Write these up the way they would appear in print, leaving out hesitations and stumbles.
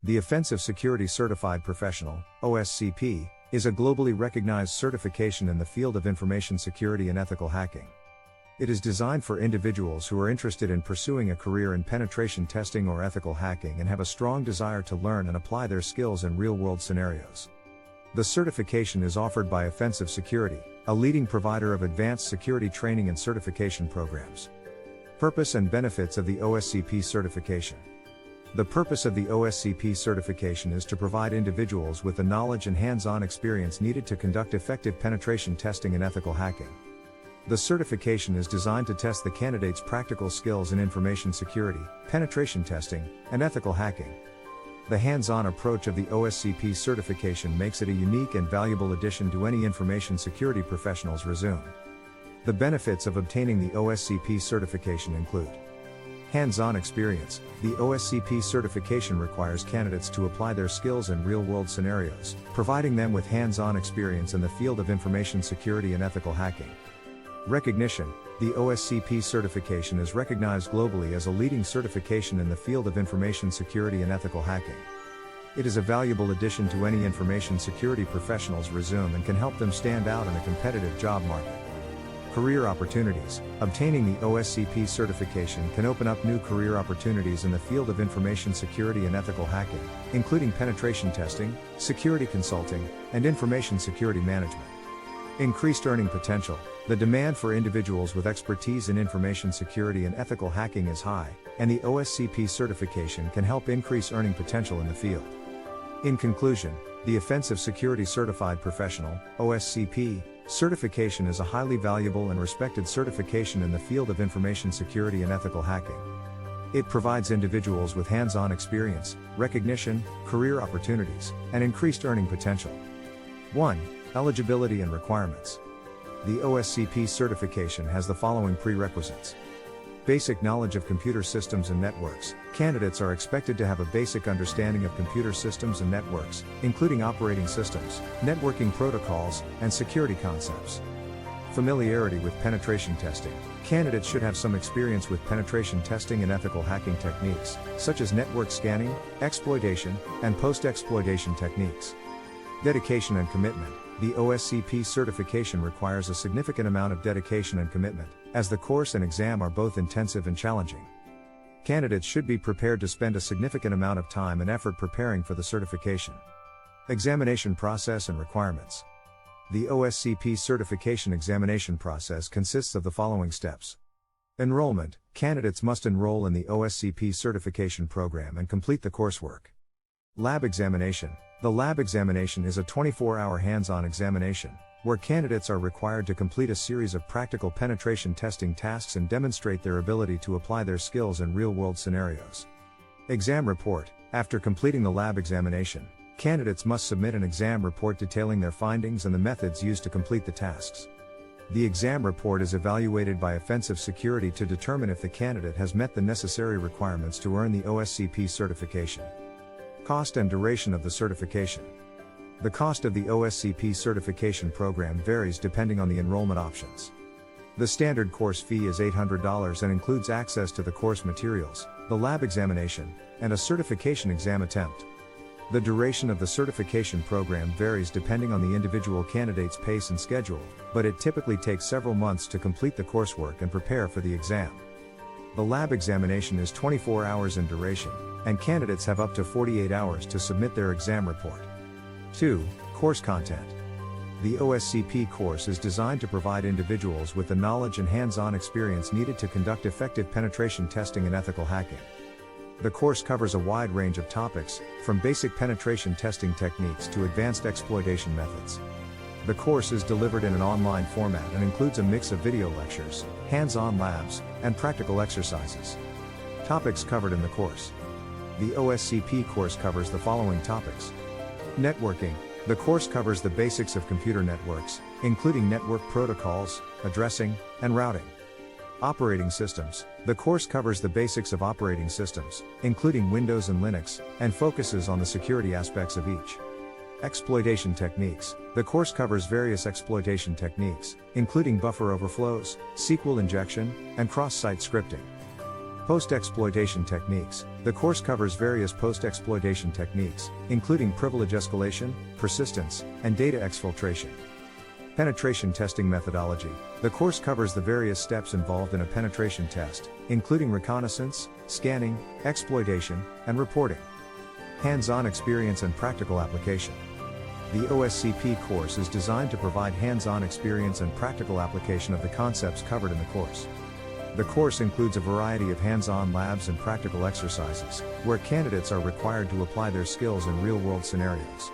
The Offensive Security Certified Professional, OSCP, is a globally recognized certification in the field of information security and ethical hacking. It is designed for individuals who are interested in pursuing a career in penetration testing or ethical hacking and have a strong desire to learn and apply their skills in real-world scenarios. The certification is offered by Offensive Security, a leading provider of advanced security training and certification programs. Purpose and benefits of the OSCP certification. The purpose of the OSCP certification is to provide individuals with the knowledge and hands-on experience needed to conduct effective penetration testing and ethical hacking. The certification is designed to test the candidate's practical skills in information security, penetration testing, and ethical hacking. The hands-on approach of the OSCP certification makes it a unique and valuable addition to any information security professional's resume. The benefits of obtaining the OSCP certification include hands-on experience. The OSCP certification requires candidates to apply their skills in real-world scenarios, providing them with hands-on experience in the field of information security and ethical hacking. Recognition. The OSCP certification is recognized globally as a leading certification in the field of information security and ethical hacking. It is a valuable addition to any information security professional's resume and can help them stand out in a competitive job market. Career opportunities. Obtaining the OSCP certification can open up new career opportunities in the field of information security and ethical hacking, including penetration testing, security consulting, and information security management. Increased earning potential. The demand for individuals with expertise in information security and ethical hacking is high, and the OSCP certification can help increase earning potential in the field. In conclusion, the Offensive Security Certified Professional, OSCP, certification is a highly valuable and respected certification in the field of information security and ethical hacking. It provides individuals with hands-on experience, recognition, career opportunities, and increased earning potential. 1. Eligibility and requirements. The OSCP certification has the following prerequisites. Basic knowledge of computer systems and networks. Candidates are expected to have a basic understanding of computer systems and networks, including operating systems, networking protocols, and security concepts. Familiarity with penetration testing. Candidates should have some experience with penetration testing and ethical hacking techniques, such as network scanning, exploitation, and post-exploitation techniques. Dedication and commitment. The OSCP certification requires a significant amount of dedication and commitment, as the course and exam are both intensive and challenging. Candidates should be prepared to spend a significant amount of time and effort preparing for the certification. Examination process and requirements. The OSCP certification examination process consists of the following steps. Enrollment. Candidates must enroll in the OSCP certification program and complete the coursework. Lab examination. The lab examination is a 24-hour hands-on examination, where candidates are required to complete a series of practical penetration testing tasks and demonstrate their ability to apply their skills in real-world scenarios. Exam report. After completing the lab examination, candidates must submit an exam report detailing their findings and the methods used to complete the tasks. The exam report is evaluated by Offensive Security to determine if the candidate has met the necessary requirements to earn the OSCP certification. Cost and duration of the certification. The cost of the OSCP certification program varies depending on the enrollment options. The standard course fee is $800 and includes access to the course materials, the lab examination, and a certification exam attempt. The duration of the certification program varies depending on the individual candidate's pace and schedule, but it typically takes several months to complete the coursework and prepare for the exam. The lab examination is 24 hours in duration, and candidates have up to 48 hours to submit their exam report. 2. Course content. The OSCP course is designed to provide individuals with the knowledge and hands-on experience needed to conduct effective penetration testing and ethical hacking. The course covers a wide range of topics, from basic penetration testing techniques to advanced exploitation methods. The course is delivered in an online format and includes a mix of video lectures, hands-on labs, and practical exercises. Topics covered in the course. The OSCP course covers the following topics. Networking. The course covers the basics of computer networks, including network protocols, addressing, and routing. Operating systems. The course covers the basics of operating systems, including Windows and Linux, and focuses on the security aspects of each. Exploitation techniques. The course covers various exploitation techniques, including buffer overflows, SQL injection, and cross-site scripting. Post-exploitation techniques. The course covers various post-exploitation techniques, including privilege escalation, persistence, and data exfiltration. Penetration testing methodology. The course covers the various steps involved in a penetration test, including reconnaissance, scanning, exploitation, and reporting. Hands-on experience and practical application. The OSCP course is designed to provide hands-on experience and practical application of the concepts covered in the course. The course includes a variety of hands-on labs and practical exercises, where candidates are required to apply their skills in real-world scenarios.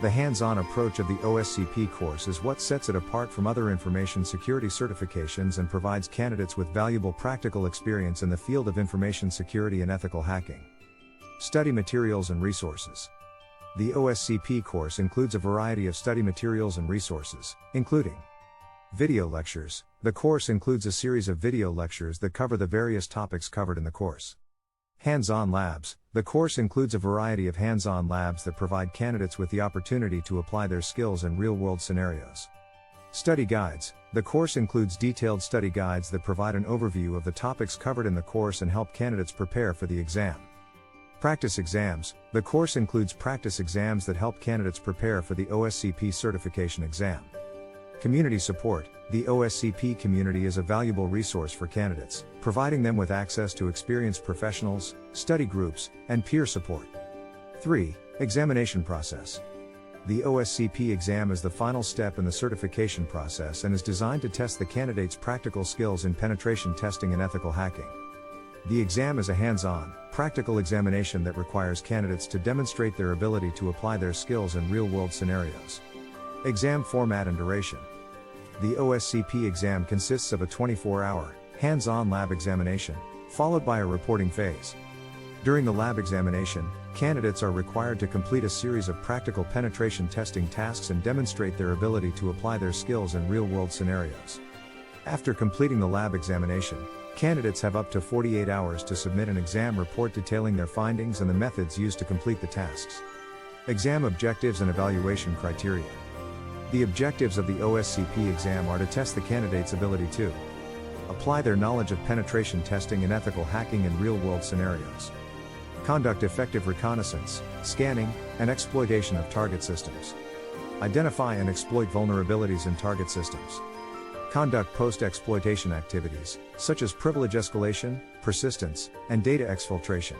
The hands-on approach of the OSCP course is what sets it apart from other information security certifications and provides candidates with valuable practical experience in the field of information security and ethical hacking. Study materials and resources. The OSCP course includes a variety of study materials and resources, including video lectures. The course includes a series of video lectures that cover the various topics covered in the course. Hands-on labs. The course includes a variety of hands-on labs that provide candidates with the opportunity to apply their skills in real-world scenarios. Study guides. The course includes detailed study guides that provide an overview of the topics covered in the course and help candidates prepare for the exam. Practice exams. The course includes practice exams that help candidates prepare for the OSCP certification exam. Community support. The OSCP community is a valuable resource for candidates, providing them with access to experienced professionals, study groups, and peer support. 3. Examination process. The OSCP exam is the final step in the certification process and is designed to test the candidate's practical skills in penetration testing and ethical hacking. The exam is a hands-on, practical examination that requires candidates to demonstrate their ability to apply their skills in real-world scenarios. Exam format and duration. The OSCP exam consists of a 24-hour, hands-on lab examination, followed by a reporting phase. During the lab examination, candidates are required to complete a series of practical penetration testing tasks and demonstrate their ability to apply their skills in real-world scenarios. After completing the lab examination, candidates have up to 48 hours to submit an exam report detailing their findings and the methods used to complete the tasks. Exam objectives and evaluation criteria. The objectives of the OSCP exam are to test the candidate's ability to apply their knowledge of penetration testing and ethical hacking in real-world scenarios, conduct effective reconnaissance, scanning, and exploitation of target systems, identify and exploit vulnerabilities in target systems, conduct post-exploitation activities, such as privilege escalation, persistence, and data exfiltration,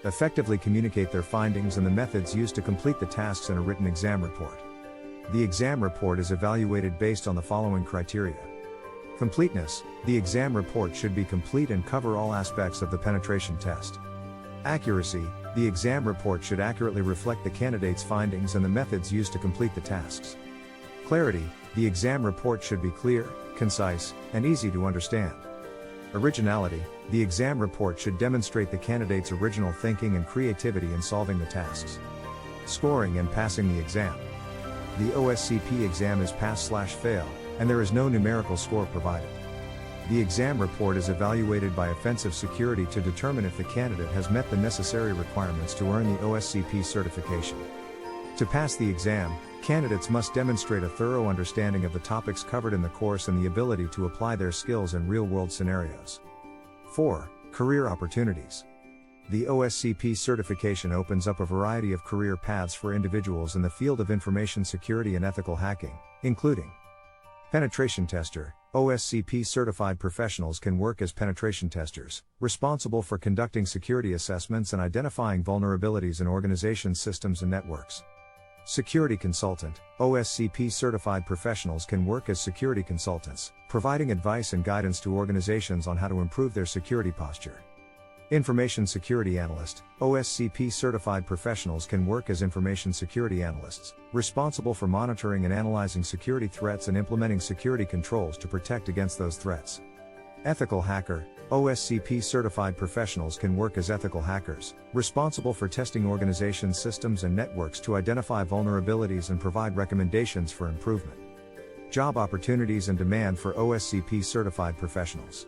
effectively communicate their findings and the methods used to complete the tasks in a written exam report. The exam report is evaluated based on the following criteria. Completeness. The exam report should be complete and cover all aspects of the penetration test. Accuracy. The exam report should accurately reflect the candidate's findings and the methods used to complete the tasks. Clarity. The exam report should be clear, concise, and easy to understand. Originality. The exam report should demonstrate the candidate's original thinking and creativity in solving the tasks. Scoring and passing the exam. The OSCP exam is pass/fail, and there is no numerical score provided. The exam report is evaluated by offensive security to determine if the candidate has met the necessary requirements to earn the OSCP certification. To pass the exam, candidates must demonstrate a thorough understanding of the topics covered in the course and the ability to apply their skills in real-world scenarios. 4. Career opportunities. The OSCP certification opens up a variety of career paths for individuals in the field of information security and ethical hacking, including penetration tester. OSCP certified professionals can work as penetration testers, responsible for conducting security assessments and identifying vulnerabilities in organization systems and networks. Security consultant. OSCP certified professionals can work as security consultants, providing advice and guidance to organizations on how to improve their security posture. Information security analyst. OSCP certified professionals can work as information security analysts, responsible for monitoring and analyzing security threats and implementing security controls to protect against those threats. Ethical hacker. OSCP certified professionals can work as ethical hackers, responsible for testing organization systems and networks to identify vulnerabilities and provide recommendations for improvement. Job opportunities and demand for OSCP certified professionals.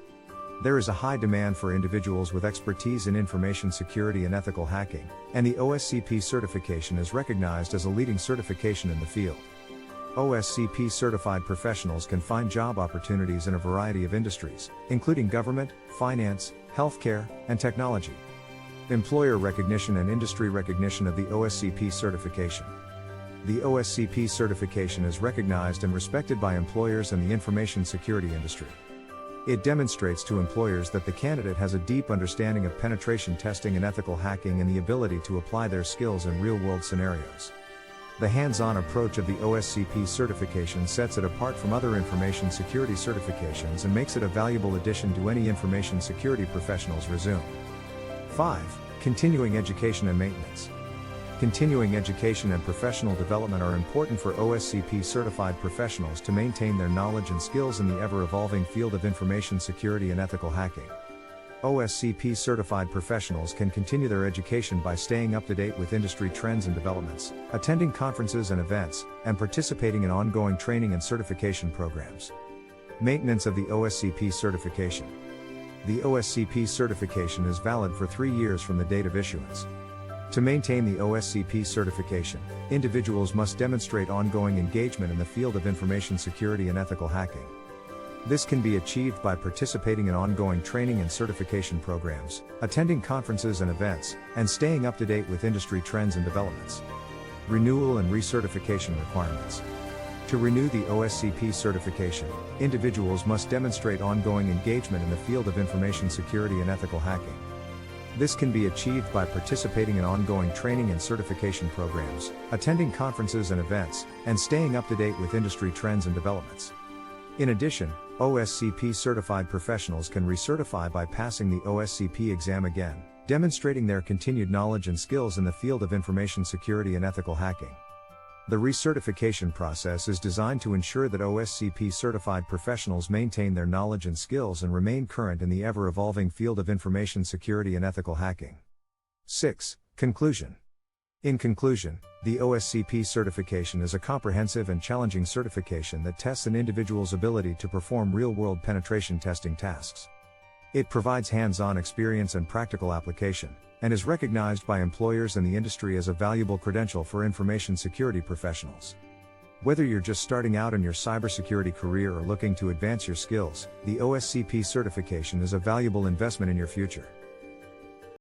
There is a high demand for individuals with expertise in information security and ethical hacking, and the OSCP certification is recognized as a leading certification in the field. OSCP certified professionals can find job opportunities in a variety of industries, including government, finance, healthcare, and technology. Employer recognition and industry recognition of the OSCP certification. The OSCP certification is recognized and respected by employers and the information security industry. It demonstrates to employers that the candidate has a deep understanding of penetration testing and ethical hacking and the ability to apply their skills in real-world scenarios. The hands-on approach of the OSCP certification sets it apart from other information security certifications and makes it a valuable addition to any information security professional's resume. 5. Continuing education and maintenance. Continuing education and professional development are important for OSCP certified professionals to maintain their knowledge and skills in the ever-evolving field of information security and ethical hacking. OSCP certified professionals can continue their education by staying up to date with industry trends and developments, attending conferences and events, and participating in ongoing training and certification programs. Maintenance of the OSCP certification. The OSCP certification is valid for 3 years from the date of issuance. To maintain the OSCP certification, individuals must demonstrate ongoing engagement in the field of information security and ethical hacking. This can be achieved by participating in ongoing training and certification programs, attending conferences and events, and staying up to date with industry trends and developments. Renewal and recertification requirements. To renew the OSCP certification, individuals must demonstrate ongoing engagement in the field of information security and ethical hacking. This can be achieved by participating in ongoing training and certification programs, attending conferences and events, and staying up to date with industry trends and developments. In addition, OSCP certified professionals can recertify by passing the OSCP exam again, demonstrating their continued knowledge and skills in the field of information security and ethical hacking. The recertification process is designed to ensure that OSCP certified professionals maintain their knowledge and skills and remain current in the ever-evolving field of information security and ethical hacking. 6. Conclusion. In conclusion, the OSCP certification is a comprehensive and challenging certification that tests an individual's ability to perform real-world penetration testing tasks. It provides hands-on experience and practical application, and is recognized by employers and the industry as a valuable credential for information security professionals. Whether you're just starting out in your cybersecurity career or looking to advance your skills, the OSCP certification is a valuable investment in your future.